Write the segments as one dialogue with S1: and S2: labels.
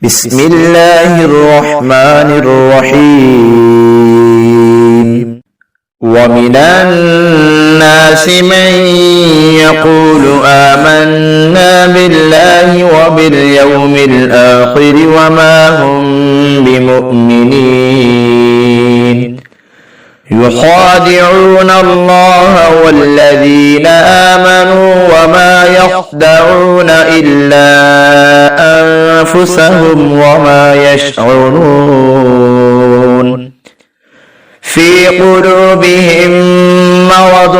S1: بسم الله الرحمن الرحيم. ومن الناس من يقول آمنا بالله وباليوم الآخر وما هم بمؤمنين يخادعون الله والذين آمنوا وما يخدعون إلا أنفسهم وما يشعرون. في قلوبهم مرض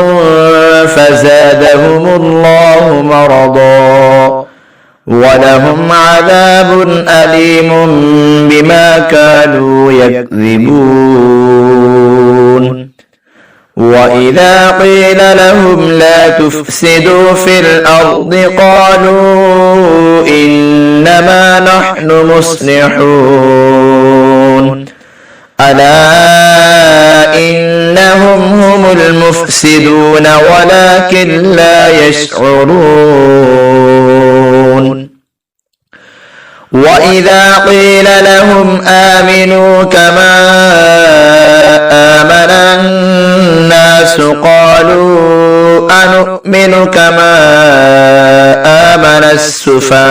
S1: فزادهم الله مرضا ولهم عذاب أليم بما كانوا يكذبون. وإذا قيل لهم لا تفسدوا في الأرض قالوا إنما نحن مصلحون ألا إنهم هم المفسدون ولكن لا يشعرون. وإذا قيل لهم آمنوا كما آمن الناس قالوا أنؤمن كما آمن السفهاء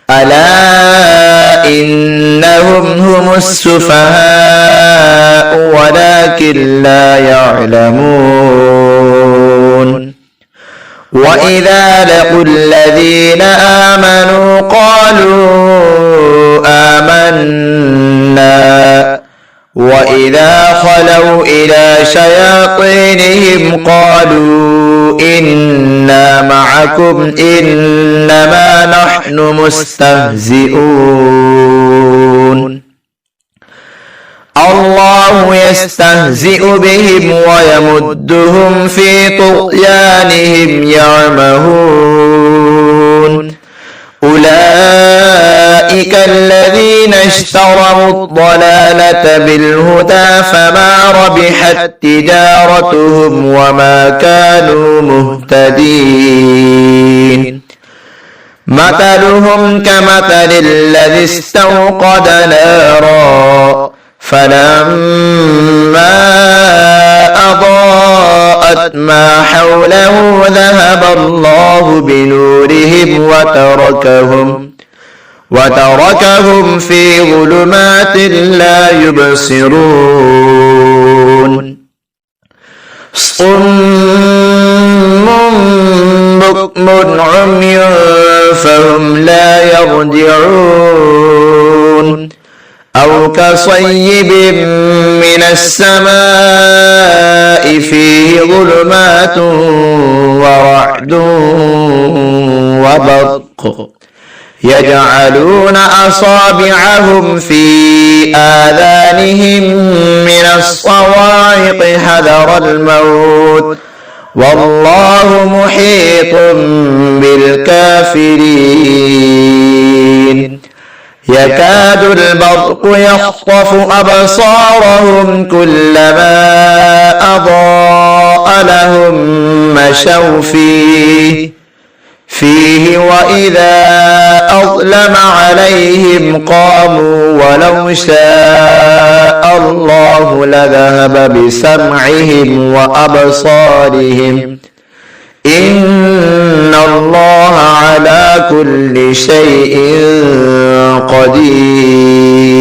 S1: ألا إنهم هم السفهاء ولكن لا يعلمون. وإذا لقوا الذين آمنوا قالوا آمنا وإذا خلوا إلى شياطينهم قالوا إنا معكم إنما نحن مستهزئون. الله يستهزئ بهم ويمدهم في طغيانهم يعمهون. أولئك الذين اشتروا الضلالة بالهدى فما ربحت تجارتهم وما كانوا مهتدين. مثلهم كمثل الذي استوقد نارا فلما أضاءت ما حوله ذهب الله بنورهم وتركهم في ظلمات لا يبصرون. صم بكم عمي فهم لا يرجعون. أو كصيب من السماء فيه ظلمات ورعد وبرق يجعلون أصابعهم في آذانهم من الصواعق حذر الموت والله محيط بالكافرين. يكاد البرق يخطف أبصارهم كلما أضاء لهم مشوا فيه وإذا أظلم عليهم قاموا ولو شاء الله لذهب بسمعهم وأبصارهم إن الله على كل شيء قدير.